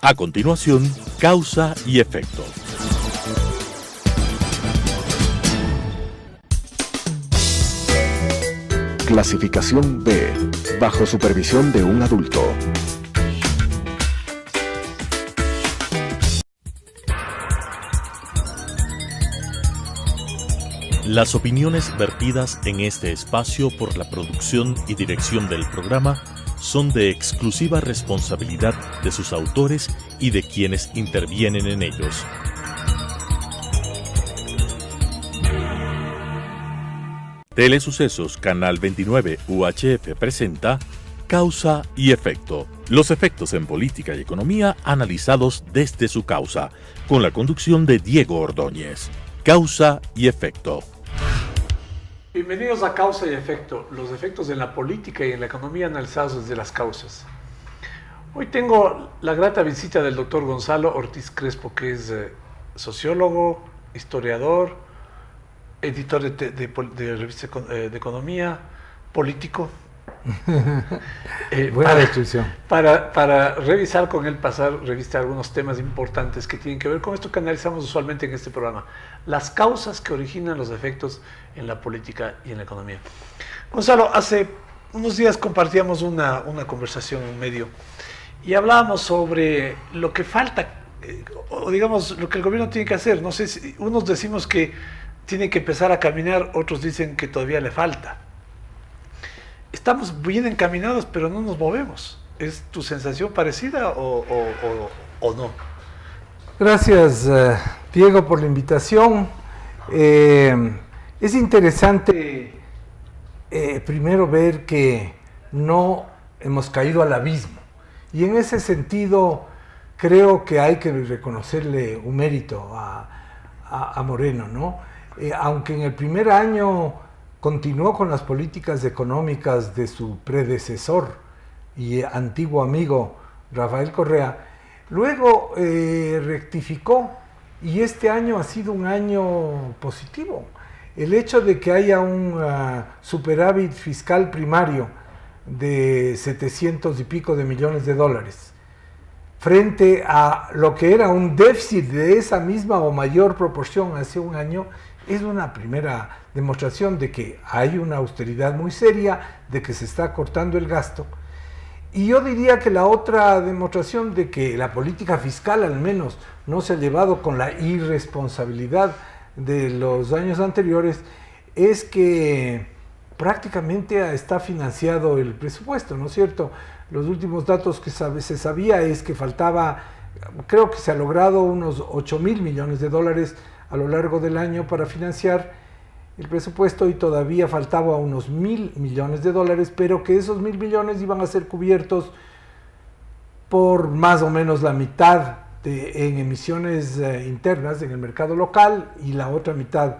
A continuación, causa y efecto. Clasificación B, bajo supervisión de un adulto. Las opiniones vertidas en este espacio por la producción y dirección del programa son de exclusiva responsabilidad de sus autores y de quienes intervienen en ellos. Telesucesos Canal 29 UHF presenta Causa y Efecto. Los efectos en política y economía analizados desde su causa, con la conducción de Diego Ordóñez. Causa y Efecto. Bienvenidos a Causa y Efecto, los efectos en la política y en la economía analizados desde las causas. Hoy tengo la grata visita del doctor Gonzalo Ortiz Crespo, que es sociólogo, historiador, editor de revista de economía, político. Buena descripción. Para revisar con él, revisar algunos temas importantes que tienen que ver con esto que analizamos usualmente en este programa, las causas que originan los efectos en la política y en la economía. Gonzalo, hace unos días compartíamos una conversación en medio y hablábamos sobre lo que falta, o digamos, lo que el gobierno tiene que hacer. No sé si unos decimos que tiene que empezar a caminar, otros dicen que todavía le falta. Estamos bien encaminados, pero no nos movemos. ¿Es tu sensación parecida o no? Gracias, Diego, por la invitación. Es interesante primero ver que no hemos caído al abismo. Y en ese sentido creo que hay que reconocerle un mérito a Moreno, ¿no? Aunque en el primer año continuó con las políticas económicas de su predecesor y antiguo amigo Rafael Correa, luego rectificó y este año ha sido un año positivo. El hecho de que haya un superávit fiscal primario de 700 y pico de millones de dólares frente a lo que era un déficit de esa misma o mayor proporción hace un año, es una primera demostración de que hay una austeridad muy seria, de que se está cortando el gasto. Y yo diría que la otra demostración de que la política fiscal al menos no se ha llevado con la irresponsabilidad de los años anteriores es que prácticamente está financiado el presupuesto, ¿no es cierto? Los últimos datos que se sabía es que faltaba, creo que se ha logrado unos 8.000 millones de dólares a lo largo del año para financiar el presupuesto y todavía faltaba unos 1.000 millones de dólares, pero que esos 1.000 millones iban a ser cubiertos por más o menos la mitad en emisiones internas en el mercado local y la otra mitad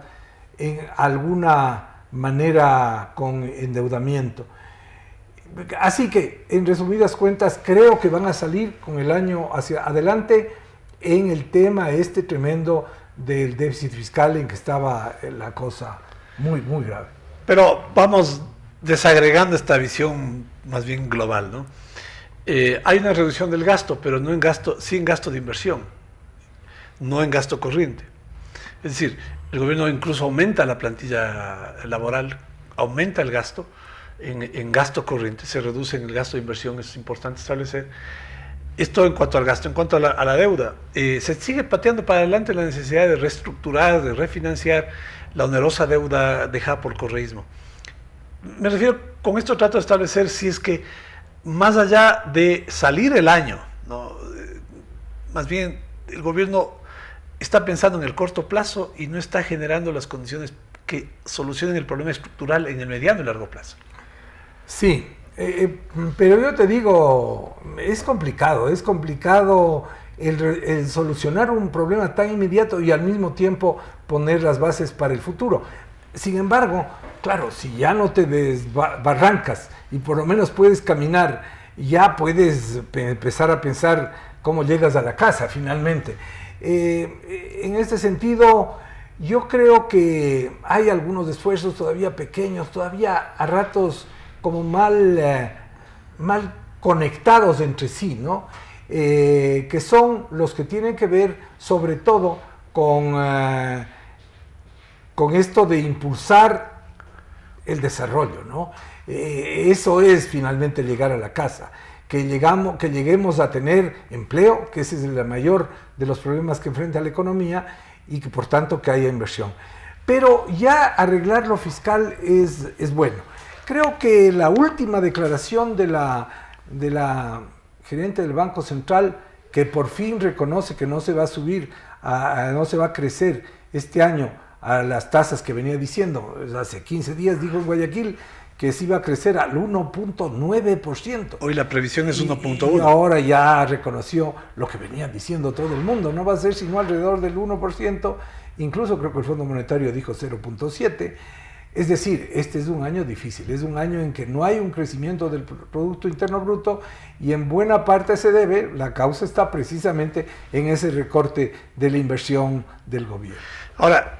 en alguna manera con endeudamiento. Así que, en resumidas cuentas, creo que van a salir con el año hacia adelante en el tema este tremendo del déficit fiscal en que estaba la cosa muy, muy grave. Pero vamos desagregando esta visión más bien global, ¿no? Hay una reducción del gasto, pero no en gasto, sí en gasto de inversión, no en gasto corriente. Es decir, el gobierno incluso aumenta la plantilla laboral, aumenta el gasto en gasto corriente, se reduce en el gasto de inversión, es importante establecer. Esto en cuanto al gasto. En cuanto a la deuda, se sigue pateando para adelante la necesidad de reestructurar, de refinanciar la onerosa deuda dejada por el correísmo. Me refiero, con esto trato de establecer si es que más allá de salir el año, ¿no? Más bien el gobierno está pensando en el corto plazo y no está generando las condiciones que solucionen el problema estructural en el mediano y largo plazo. Sí, pero yo te digo, es complicado el solucionar un problema tan inmediato y al mismo tiempo poner las bases para el futuro. Sin embargo, claro, si ya no te desbarrancas y por lo menos puedes caminar, ya puedes empezar a pensar cómo llegas a la casa finalmente. En este sentido, yo creo que hay algunos esfuerzos todavía pequeños, todavía a ratos como mal conectados entre sí, ¿no? que son los que tienen que ver sobre todo con esto de impulsar el desarrollo, ¿no? Eso es finalmente llegar a la casa, que lleguemos a tener empleo, que ese es el mayor de los problemas que enfrenta la economía, y que por tanto que haya inversión. Pero ya arreglar lo fiscal es bueno. Creo que la última declaración de la gerente del Banco Central, que por fin reconoce que no se va a subir, no se va a crecer este año a las tasas que venía diciendo, hace 15 días dijo en Guayaquil que se iba a crecer al 1.9%. Hoy la previsión es 1.1. Y ahora ya reconoció lo que venía diciendo todo el mundo, no va a ser sino alrededor del 1%, incluso creo que el Fondo Monetario dijo 0.7%. Es decir, este es un año difícil, es un año en que no hay un crecimiento del Producto Interno Bruto y en buena parte se debe, la causa está precisamente en ese recorte de la inversión del gobierno. Ahora,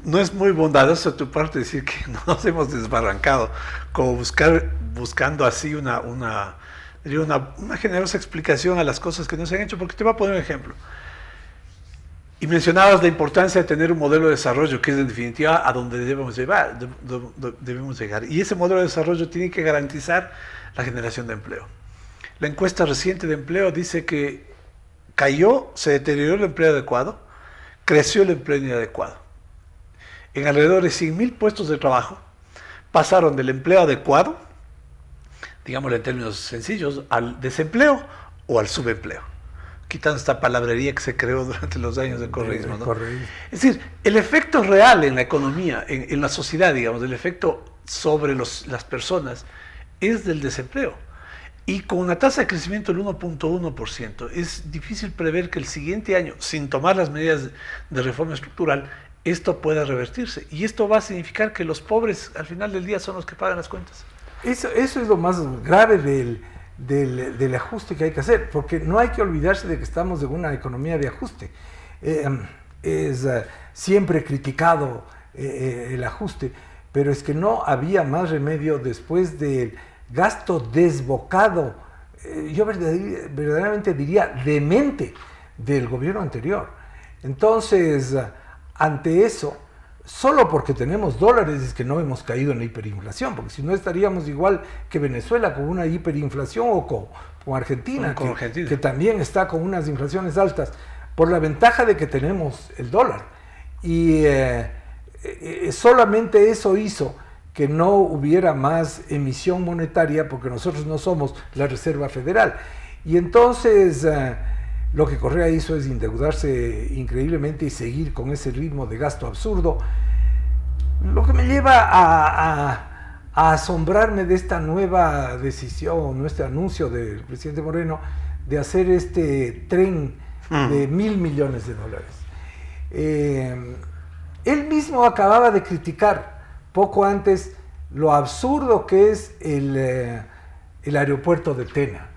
no es muy bondadoso de tu parte decir que nos hemos desbarrancado, como buscando así una generosa explicación a las cosas que no se han hecho, porque te voy a poner un ejemplo. Y mencionabas la importancia de tener un modelo de desarrollo, que es en definitiva a donde debemos llegar. Y ese modelo de desarrollo tiene que garantizar la generación de empleo. La encuesta reciente de empleo dice que se deterioró el empleo adecuado, creció el empleo inadecuado. En alrededor de 100.000 puestos de trabajo pasaron del empleo adecuado, digámoslo en términos sencillos, al desempleo o al subempleo, quitando esta palabrería que se creó durante los años del correísmo, ¿no? Es decir, el efecto real en la economía, en la sociedad, digamos, el efecto sobre las personas es del desempleo. Y con una tasa de crecimiento del 1.1%, es difícil prever que el siguiente año, sin tomar las medidas de reforma estructural, esto pueda revertirse. Y esto va a significar que los pobres, al final del día, son los que pagan las cuentas. Eso es lo más grave del ajuste que hay que hacer, porque no hay que olvidarse de que estamos en una economía de ajuste. Siempre criticado el ajuste, pero es que no había más remedio después del gasto desbocado, yo verdaderamente diría demente, del gobierno anterior. Entonces, ante eso, solo porque tenemos dólares es que no hemos caído en la hiperinflación, porque si no estaríamos igual que Venezuela con una hiperinflación, o con Argentina, que también está con unas inflaciones altas, por la ventaja de que tenemos el dólar. Y solamente eso hizo que no hubiera más emisión monetaria, porque nosotros no somos la Reserva Federal. Y entonces lo que Correa hizo es endeudarse increíblemente y seguir con ese ritmo de gasto absurdo, lo que me lleva a asombrarme de esta nueva decisión, este anuncio del presidente Moreno de hacer este tren de $1.000 millones. Él mismo acababa de criticar poco antes lo absurdo que es el aeropuerto de Tena,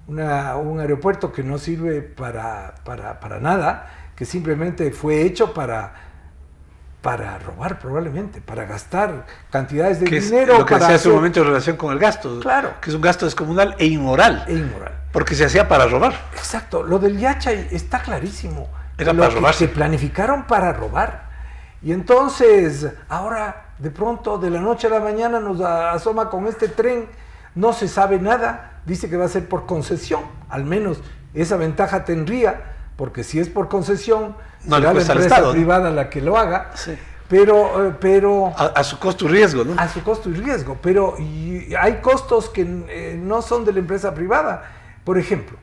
un aeropuerto que no sirve para nada, que simplemente fue hecho para robar probablemente, para gastar cantidades de dinero. Lo que decía hace un momento en relación con el gasto, claro, que es un gasto descomunal e inmoral. Porque se hacía para robar. Exacto, lo del Yachay está clarísimo. Era para robar. Se planificaron para robar. Y entonces, ahora, de pronto, de la noche a la mañana nos asoma con este tren, no se sabe nada, dice que va a ser por concesión, al menos esa ventaja tendría, porque si es por concesión, no será la empresa Estado, privada la que lo haga, sí. pero a su costo y riesgo, ¿no? A su costo y riesgo, pero hay costos que no son de la empresa privada. Por ejemplo,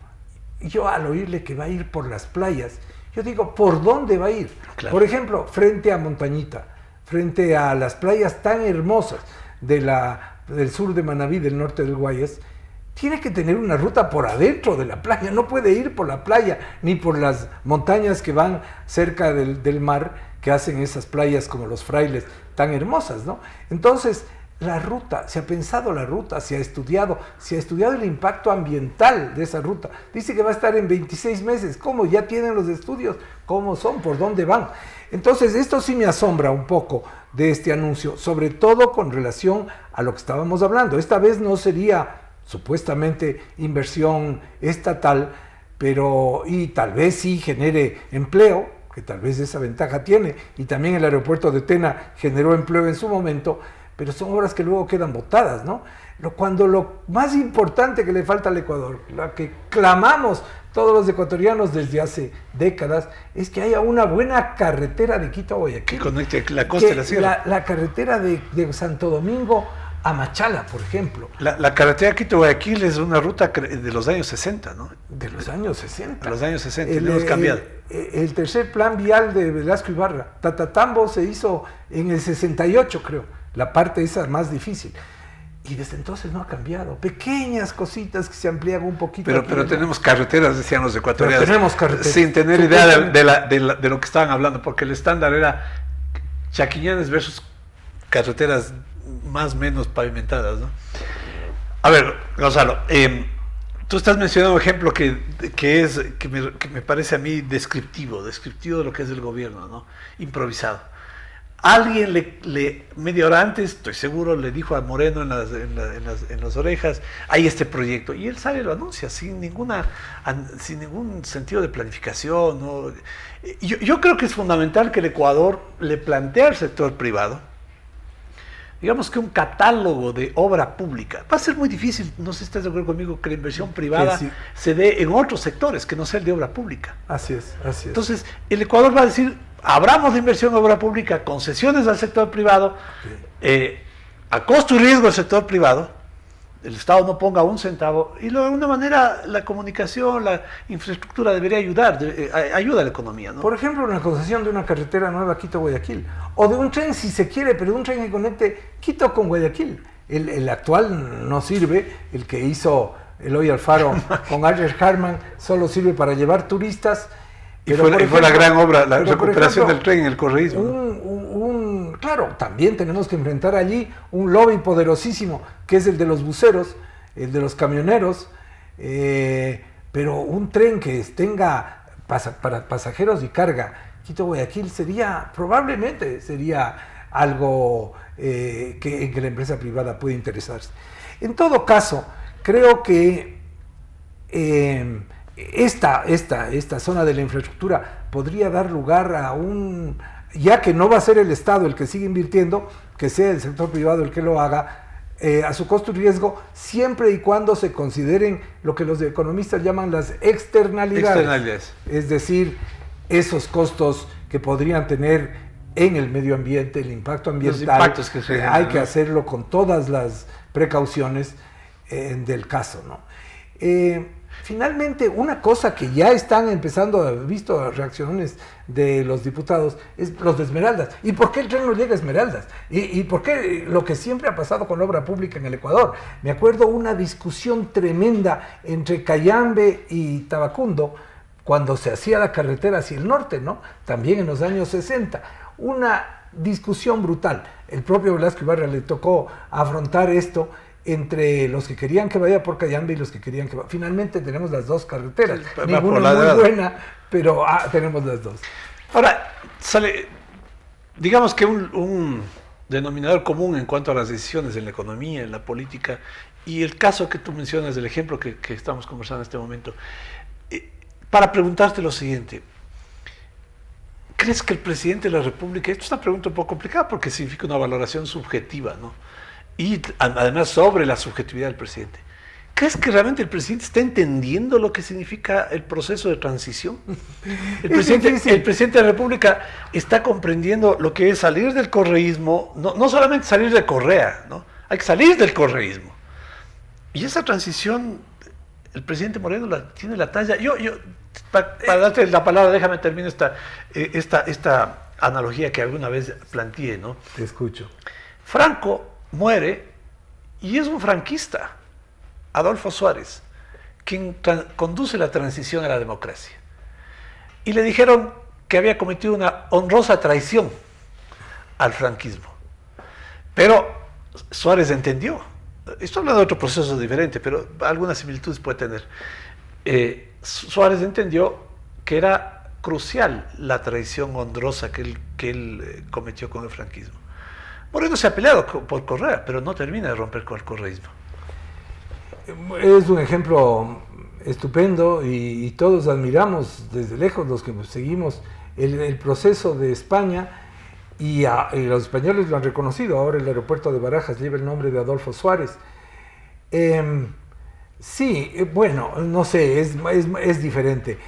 yo al oírle que va a ir por las playas, yo digo, ¿por dónde va a ir? Claro. Por ejemplo, frente a Montañita, frente a las playas tan hermosas del sur de Manabí, del norte del Guayas, tiene que tener una ruta por adentro de la playa, no puede ir por la playa, ni por las montañas que van cerca del mar, que hacen esas playas como Los Frailes, tan hermosas, ¿no? Entonces, la ruta, se ha pensado la ruta, se ha estudiado el impacto ambiental de esa ruta. Dice que va a estar en 26 meses. ¿Cómo? Ya tienen los estudios. ¿Cómo son? ¿Por dónde van? Entonces, esto sí me asombra un poco de este anuncio, sobre todo con relación a lo que estábamos hablando. Esta vez no sería supuestamente inversión estatal, pero y tal vez sí genere empleo, que tal vez esa ventaja tiene, y también el aeropuerto de Tena generó empleo en su momento, pero son obras que luego quedan botadas, ¿no? Cuando lo más importante que le falta al Ecuador, la que clamamos todos los ecuatorianos desde hace décadas, es que haya una buena carretera de Quito a Guayaquil. Que conecte la costa y la sierra. La carretera de Santo Domingo a Machala, por ejemplo. La carretera Quito-Guayaquil es una ruta de los años 60, ¿no? De los años 60. De los años 60, lo hemos cambiado. El tercer plan vial de Velasco Ibarra, Tatatambo, se hizo en el 68, creo, la parte esa más difícil. Y desde entonces no ha cambiado. Pequeñas cositas que se amplían un poquito. Pero tenemos carreteras, decían los ecuatorianos. Pero tenemos carreteras. Sin tener idea de lo que estaban hablando, porque el estándar era Chaquiñanes versus carreteras más o menos pavimentadas, ¿no? A ver, Gonzalo, tú estás mencionando un ejemplo que me parece a mí descriptivo de lo que es el gobierno, ¿no? Improvisado. Alguien media hora antes, estoy seguro, le dijo a Moreno en las orejas, hay este proyecto, y él sale y lo anuncia sin ningún sentido de planificación, ¿no? Yo creo que es fundamental que el Ecuador le plantee al sector privado, digamos que un catálogo de obra pública. Va a ser muy difícil, no sé si estás de acuerdo conmigo, que la inversión privada sí. se dé en otros sectores, que no sea el de obra pública. Así es. Entonces, el Ecuador va a decir, abramos la inversión en obra pública, concesiones al sector privado, a costo y riesgo del sector privado, el Estado no ponga un centavo, y de alguna manera la comunicación, la infraestructura debería ayuda a la economía, ¿no? Por ejemplo, una concesión de una carretera nueva Quito-Guayaquil, o de un tren si se quiere, pero un tren que conecte Quito con Guayaquil. El actual no sirve, el que hizo Eloy Alfaro con Archer Harman solo sirve para llevar turistas. Y fue la gran obra, la recuperación del tren en el correísmo. Claro, también tenemos que enfrentar allí un lobby poderosísimo, que es el de los buceros, el de los camioneros, pero un tren que tenga para pasajeros y carga Quito-Guayaquil probablemente sería algo en que la empresa privada puede interesarse. En todo caso, creo que esta zona de la infraestructura podría dar lugar a ya que no va a ser el Estado el que siga invirtiendo, que sea el sector privado el que lo haga, a su costo y riesgo, siempre y cuando se consideren lo que los economistas llaman las externalidades. Es decir, esos costos que podrían tener en el medio ambiente, el impacto ambiental. Los impactos que se generan, hay que hacerlo con todas las precauciones del caso, ¿no? Finalmente, una cosa que ya están empezando, he visto reacciones de los diputados, es los de Esmeraldas. ¿Y por qué el tren no llega a Esmeraldas? ¿Y por qué lo que siempre ha pasado con la obra pública en el Ecuador? Me acuerdo una discusión tremenda entre Cayambe y Tabacundo cuando se hacía la carretera hacia el norte, ¿no? También en los años 60. Una discusión brutal. El propio Velasco Ibarra le tocó afrontar esto entre los que querían que vaya por Cayambe y los que querían que vaya. Finalmente tenemos las dos carreteras. Ninguna muy buena, pero tenemos las dos. Ahora, digamos que un denominador común en cuanto a las decisiones en la economía, en la política, y el caso que tú mencionas, del ejemplo que estamos conversando en este momento, para preguntarte lo siguiente. ¿Crees que el presidente de la República, esto es una pregunta un poco complicada porque significa una valoración subjetiva, ¿no? Y además sobre la subjetividad del presidente. ¿Crees que realmente el presidente está entendiendo lo que significa el proceso de transición? El presidente de la República está comprendiendo lo que es salir del correísmo, no solamente salir de Correa, ¿no? Hay que salir del correísmo. Y esa transición, el presidente Moreno tiene la talla. Para darte la palabra, déjame terminar esta analogía que alguna vez planteé, ¿no? Te escucho. Franco muere y es un franquista, Adolfo Suárez, quien conduce la transición a la democracia. Y le dijeron que había cometido una honrosa traición al franquismo. Pero Suárez entendió. Esto habla de otro proceso diferente, pero algunas similitudes puede tener. Suárez entendió que era crucial la traición honrosa que él cometió con el franquismo. Moreno se ha peleado por Correa, pero no termina de romper con el correísmo. Es un ejemplo estupendo y todos admiramos desde lejos los que seguimos el proceso de España y los españoles lo han reconocido. Ahora el aeropuerto de Barajas lleva el nombre de Adolfo Suárez. Sí, bueno, no sé, es diferente.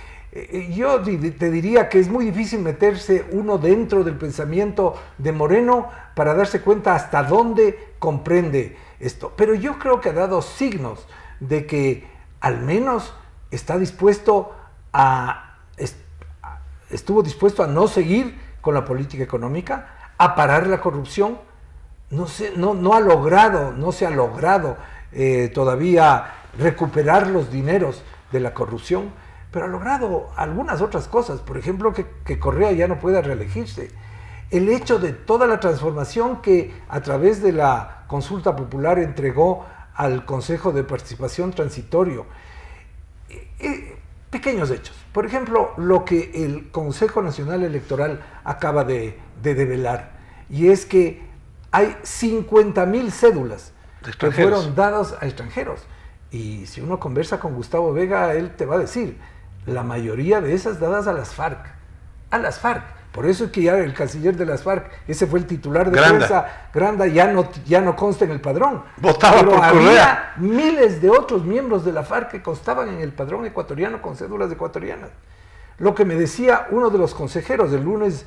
Yo te diría que es muy difícil meterse uno dentro del pensamiento de Moreno para darse cuenta hasta dónde comprende esto. Pero yo creo que ha dado signos de que al menos estuvo dispuesto a no seguir con la política económica, a parar la corrupción. No se ha logrado todavía recuperar los dineros de la corrupción, pero ha logrado algunas otras cosas. Por ejemplo, que Correa ya no pueda reelegirse. El hecho de toda la transformación que a través de la consulta popular entregó al Consejo de Participación Transitorio. Pequeños hechos. Por ejemplo, lo que el Consejo Nacional Electoral acaba de develar, y es que hay 50.000 cédulas que fueron dadas a extranjeros. Y si uno conversa con Gustavo Vega, él te va a decir, la mayoría de esas dadas a las FARC. A las FARC. Por eso es que ya el canciller de las FARC, ese fue el titular de prensa, Granda, ya no consta en el padrón. Votaba pero por había Correa. miles de otros miembros de la FARC que constaban en el padrón ecuatoriano con cédulas ecuatorianas. Lo que me decía uno de los consejeros, el lunes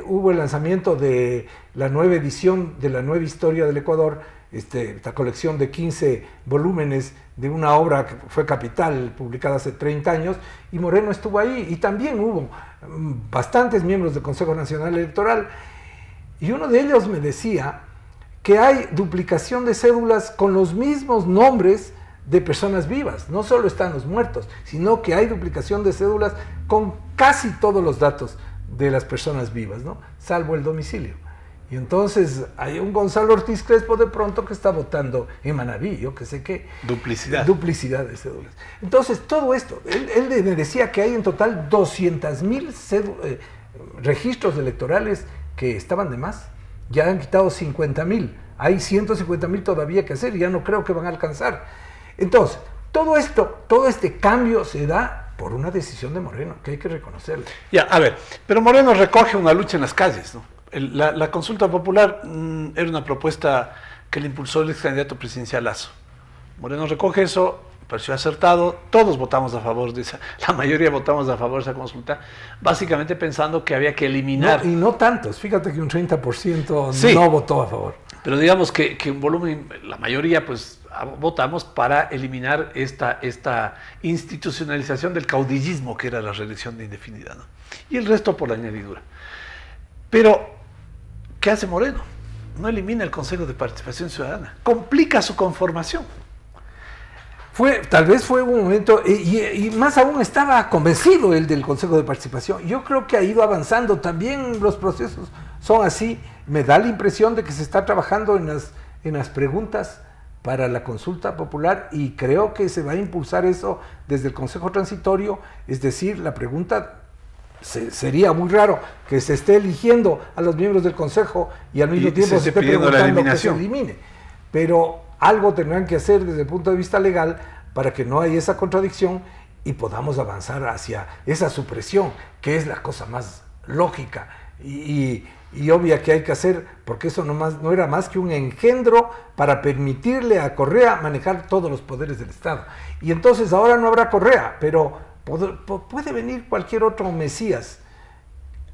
hubo el lanzamiento de la nueva edición de la nueva historia del Ecuador, esta colección de 15 volúmenes de una obra que fue Capital, publicada hace 30 años, y Moreno estuvo ahí, y también hubo bastantes miembros del Consejo Nacional Electoral, y uno de ellos me decía que hay duplicación de cédulas con los mismos nombres de personas vivas. No solo están los muertos, sino que hay duplicación de cédulas con casi todos los datos de las personas vivas, ¿no? Salvo el domicilio. Y entonces hay un Gonzalo Ortiz Crespo de pronto que está votando en Manabí, yo que sé qué. Duplicidad de cédulas. Entonces todo esto, él me decía que hay en total 200.000 registros electorales que estaban de más. Ya han quitado 50.000, hay 150.000 todavía que hacer y ya no creo que van a alcanzar. Entonces, todo este cambio se da por una decisión de Moreno, que hay que reconocerlo. Ya, a ver, pero Moreno recoge una lucha en las calles, ¿no? La consulta popular era una propuesta que le impulsó el ex candidato presidencial Lasso. Moreno recoge eso, pareció acertado, todos votamos a favor de esa, la mayoría votamos a favor de esa consulta, básicamente pensando que había que eliminar... No, y no tantos, fíjate que un 30% sí, no votó a favor. Pero digamos que un volumen, la mayoría pues votamos para eliminar esta institucionalización del caudillismo que era la reelección de indefinida, ¿no? Y el resto por la añadidura. Pero, ¿qué hace Moreno? No elimina el Consejo de Participación Ciudadana, complica su conformación. Tal vez fue un momento, y más aún estaba convencido él del Consejo de Participación. Yo creo que ha ido avanzando, también los procesos son así. Me da la impresión de que se está trabajando en las preguntas para la consulta popular y creo que se va a impulsar eso desde el Consejo Transitorio, es decir, la pregunta... sería muy raro que se esté eligiendo a los miembros del Consejo y al mismo tiempo se esté preguntando que se elimine. Pero algo tendrán que hacer desde el punto de vista legal para que no haya esa contradicción y podamos avanzar hacia esa supresión, que es la cosa más lógica y obvia que hay que hacer, porque eso no era más que un engendro para permitirle a Correa manejar todos los poderes del Estado. Y entonces ahora no habrá Correa, pero puede venir cualquier otro Mesías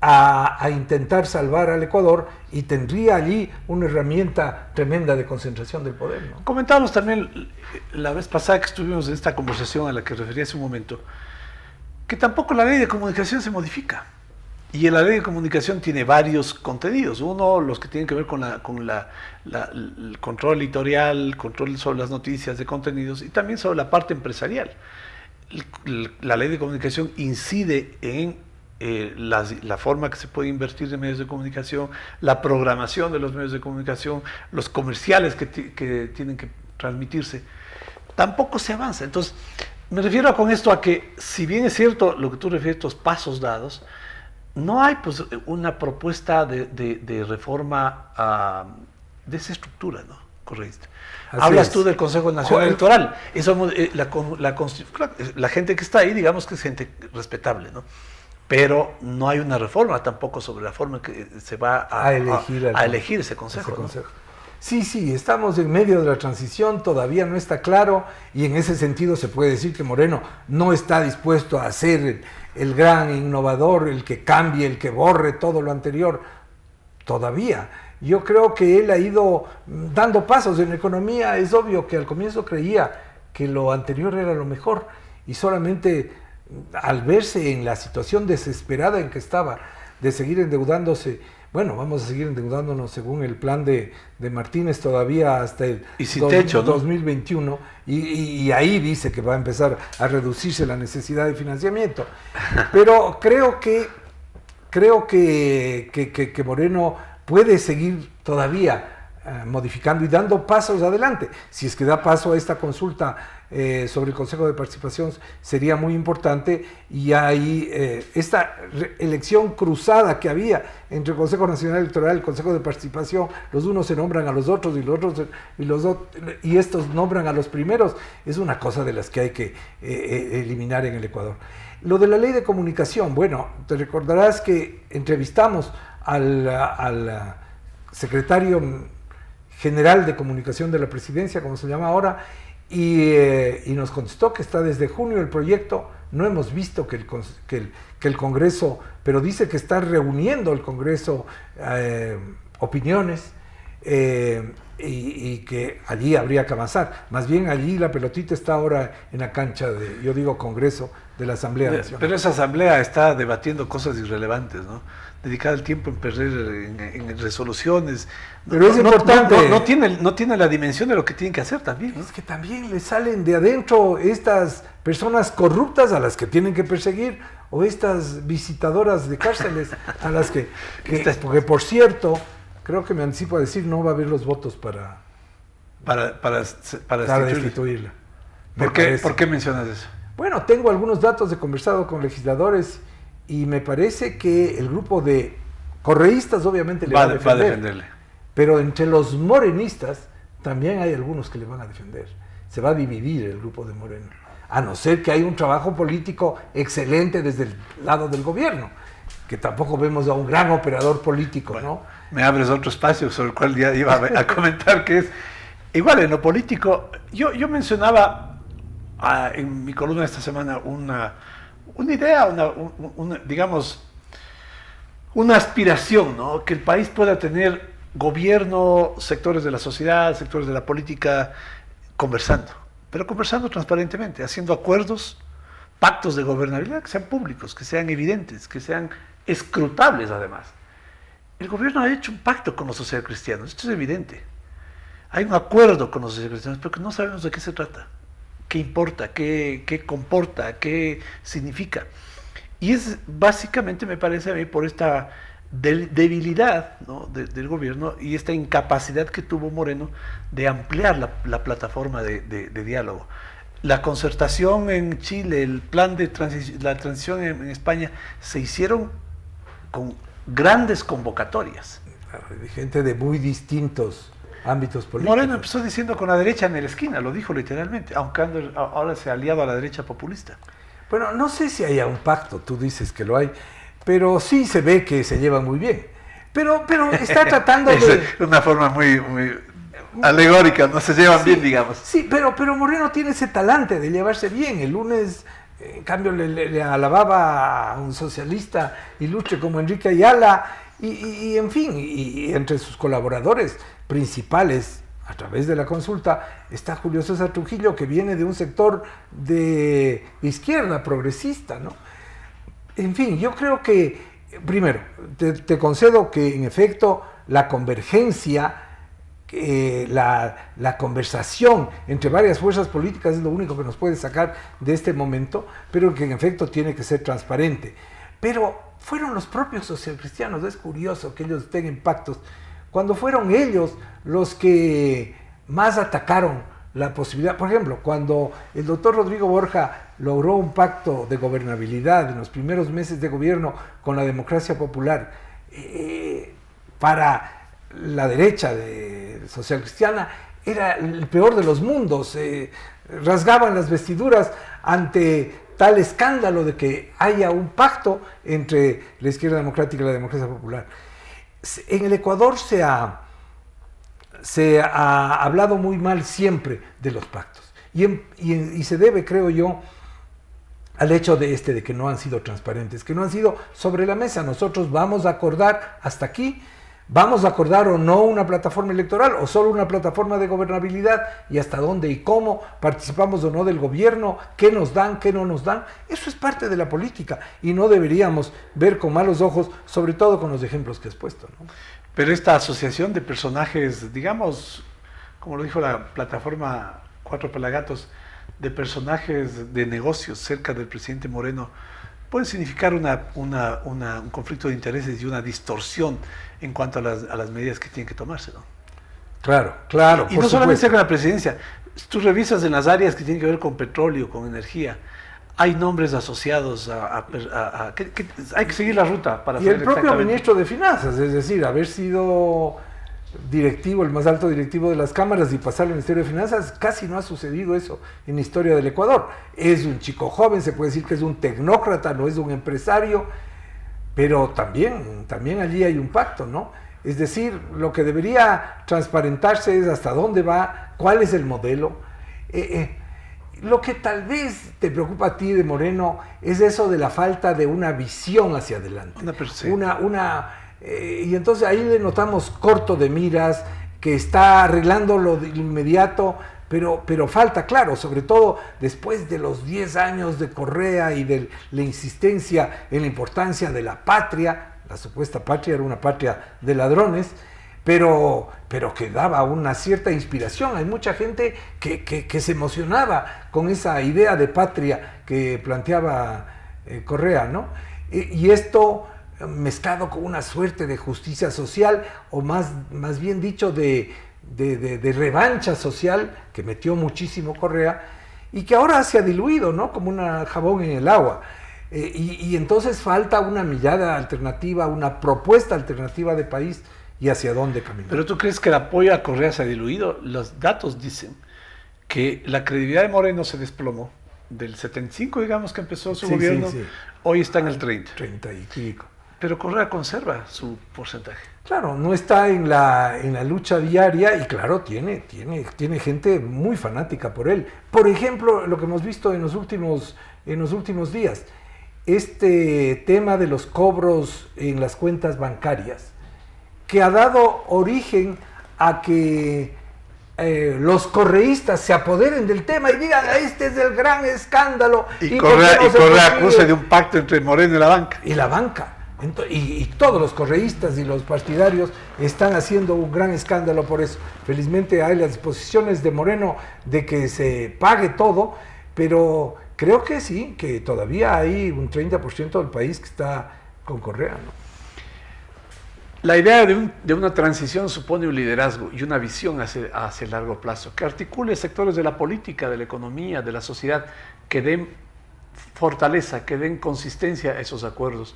a intentar salvar al Ecuador y tendría allí una herramienta tremenda de concentración del poder, ¿no? Comentábamos también la vez pasada que estuvimos en esta conversación a la que refería hace un momento, que tampoco la ley de comunicación se modifica. Y la ley de comunicación tiene varios contenidos. Uno, los que tienen que ver con el control editorial, control sobre las noticias de contenidos y también sobre la parte empresarial. La ley de comunicación incide en la forma que se puede invertir en medios de comunicación, la programación de los medios de comunicación, los comerciales que tienen que transmitirse. Tampoco se avanza. Entonces, me refiero con esto a que, si bien es cierto lo que tú refieres, estos pasos dados, no hay pues una propuesta de reforma de esa estructura, ¿no? correísta. Así Hablas es. tú del Consejo Nacional Electoral. Eso, la gente que está ahí, digamos que es gente respetable, ¿no? Pero no hay una reforma tampoco sobre la forma en que se va a elegir ese consejo. ¿no? Sí, estamos en medio de la transición, todavía no está claro, y en ese sentido se puede decir que Moreno no está dispuesto a ser el gran innovador, el que cambie, el que borre todo lo anterior, todavía. Yo creo que él ha ido dando pasos en la economía. Es obvio que al comienzo creía que lo anterior era lo mejor, y solamente al verse en la situación desesperada en que estaba, de seguir endeudándose, bueno, vamos a seguir endeudándonos según el plan de Martínez todavía hasta el techo, 2021, ¿no? y ahí dice que va a empezar a reducirse la necesidad de financiamiento. Pero creo que Moreno puede seguir todavía modificando y dando pasos adelante. Si es que da paso a esta consulta sobre el Consejo de Participación, sería muy importante, y hay esta elección cruzada que había entre el Consejo Nacional Electoral y el Consejo de Participación. Los unos se nombran a los otros y estos nombran a los primeros. Es una cosa de las que hay que eliminar en el Ecuador. Lo de la ley de comunicación, bueno, te recordarás que entrevistamos al secretario general de comunicación de la presidencia, como se llama ahora, y nos contestó que está desde junio el proyecto. No hemos visto que el Congreso, pero dice que está reuniendo el Congreso opiniones, y que allí habría que avanzar. Más bien allí la pelotita está ahora en la cancha de, yo digo, Congreso de la Asamblea Nacional. Pero esa Asamblea está debatiendo cosas irrelevantes, ¿no? Dedicar el tiempo en perder en resoluciones. Pero es importante. No tiene la dimensión de lo que tienen que hacer también, ¿no? Es que también le salen de adentro estas personas corruptas a las que tienen que perseguir, o estas visitadoras de cárceles a las que porque por cierto, creo que me anticipo a decir, no va a haber los votos para destituirla. ¿Por qué mencionas eso? Bueno, tengo algunos datos, he conversado con legisladores, y me parece que el grupo de correístas obviamente le va a defenderle. Pero entre los morenistas también hay algunos que le van a defender. Se va a dividir el grupo de Moreno, a no ser que haya un trabajo político excelente desde el lado del gobierno, que tampoco vemos a un gran operador político, bueno, ¿no? Me abres otro espacio sobre el cual ya iba a comentar, que es igual en lo político. Yo mencionaba en mi columna de esta semana una idea, digamos, una aspiración, ¿no? Que el país pueda tener gobierno, sectores de la sociedad, sectores de la política, conversando, pero conversando transparentemente, haciendo acuerdos, pactos de gobernabilidad que sean públicos, que sean evidentes, que sean escrutables además. El gobierno ha hecho un pacto con los socialcristianos, esto es evidente. Hay un acuerdo con los socialcristianos, pero que no sabemos de qué se trata. ¿Qué importa? ¿Qué comporta? ¿Qué significa? Y es básicamente, me parece a mí, por esta debilidad, ¿no? del gobierno, y esta incapacidad que tuvo Moreno de ampliar la plataforma de diálogo. La concertación en Chile, el plan de la transición en España, se hicieron con grandes convocatorias. De gente de muy distintos ámbitos políticos. Moreno empezó diciendo con la derecha en la esquina, lo dijo literalmente, aunque ahora se ha aliado a la derecha populista. Bueno, no sé si haya un pacto, tú dices que lo hay, pero sí se ve que se llevan muy bien. Pero está tratando de... Es una forma muy alegórica, no se llevan bien, digamos. Sí, pero Moreno tiene ese talante de llevarse bien. El lunes, en cambio, le alababa a un socialista ilustre como Enrique Ayala, y en fin, y entre sus colaboradores principales a través de la consulta está Julio César Trujillo, que viene de un sector de izquierda progresista, ¿no? En fin, yo creo que, primero, te concedo que en efecto la convergencia, la conversación entre varias fuerzas políticas es lo único que nos puede sacar de este momento, pero que en efecto tiene que ser transparente. Pero fueron los propios socialcristianos, es curioso que ellos estén en pactos, cuando fueron ellos los que más atacaron la posibilidad. Por ejemplo, cuando el doctor Rodrigo Borja logró un pacto de gobernabilidad en los primeros meses de gobierno con la democracia popular, para la derecha socialcristiana, era el peor de los mundos, rasgaban las vestiduras ante tal escándalo de que haya un pacto entre la izquierda democrática y la democracia popular. En el Ecuador se ha hablado muy mal siempre de los pactos y se debe, creo yo, al hecho de que no han sido transparentes, que no han sido sobre la mesa. Nosotros vamos a acordar hasta aquí, vamos a acordar o no una plataforma electoral o solo una plataforma de gobernabilidad y hasta dónde y cómo participamos o no del gobierno, qué nos dan, qué no nos dan. Eso es parte de la política y no deberíamos ver con malos ojos, sobre todo con los ejemplos que has puesto, ¿no? Pero esta asociación de personajes, digamos, como lo dijo la plataforma Cuatro Pelagatos, de personajes de negocios cerca del presidente Moreno, puede significar un conflicto de intereses y una distorsión en cuanto a las medidas que tienen que tomarse, ¿no? Claro, claro. Y no solamente con la presidencia, tú revisas en las áreas que tienen que ver con petróleo, con energía, hay nombres asociados hay que seguir la ruta para saber. Y el propio ministro de Finanzas, es decir, haber sido directivo, el más alto directivo de las cámaras y pasar al Ministerio de Finanzas, casi no ha sucedido eso en la historia del Ecuador. Es un chico joven, se puede decir que es un tecnócrata, no es un empresario, pero también allí hay un pacto, ¿no? Es decir, lo que debería transparentarse es hasta dónde va, cuál es el modelo. Lo que tal vez te preocupa a ti de Moreno es eso de la falta de una visión hacia adelante. Y entonces ahí le notamos corto de miras, que está arreglando lo de inmediato, pero falta, claro, sobre todo después de los 10 años de Correa y de la insistencia en la importancia de la patria. La supuesta patria era una patria de ladrones, pero que daba una cierta inspiración. Hay mucha gente que se emocionaba con esa idea de patria que planteaba Correa, ¿no? Y esto mezclado con una suerte de justicia social, o más bien dicho de revancha social, que metió muchísimo Correa, y que ahora se ha diluido, ¿no? Como un jabón en el agua. Y entonces falta una mirada alternativa, una propuesta alternativa de país y hacia dónde caminar. ¿Pero tú crees que el apoyo a Correa se ha diluido? Los datos dicen que la credibilidad de Moreno se desplomó. Del 75, digamos, que empezó su gobierno, hoy está en el 30. 30 y pico. Pero Correa conserva su porcentaje. Claro, no está en la lucha diaria y claro, tiene gente muy fanática por él. Por ejemplo, lo que hemos visto en los últimos días, este tema de los cobros en las cuentas bancarias, que ha dado origen a que los correístas se apoderen del tema y digan, este es el gran escándalo. Y Correa acusa de un pacto entre Moreno y la banca. Y la banca. Y todos los correístas y los partidarios están haciendo un gran escándalo por eso. Felizmente hay las disposiciones de Moreno de que se pague todo, pero creo que sí, que todavía hay un 30% del país que está con Correa, ¿no? La idea de una transición supone un liderazgo y una visión hacia el largo plazo, que articule sectores de la política, de la economía, de la sociedad, que den fortaleza, que den consistencia a esos acuerdos.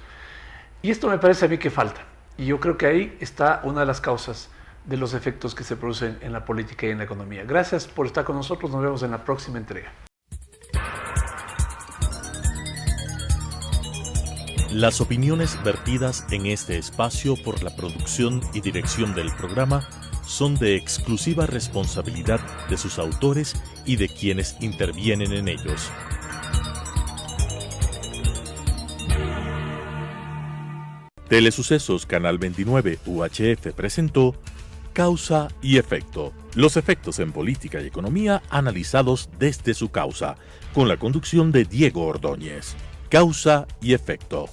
Y esto me parece a mí que falta. Y yo creo que ahí está una de las causas de los efectos que se producen en la política y en la economía. Gracias por estar con nosotros. Nos vemos en la próxima entrega. Las opiniones vertidas en este espacio por la producción y dirección del programa son de exclusiva responsabilidad de sus autores y de quienes intervienen en ellos. Telesucesos Canal 29 UHF presentó Causa y Efecto. Los efectos en política y economía analizados desde su causa, con la conducción de Diego Ordóñez. Causa y Efecto.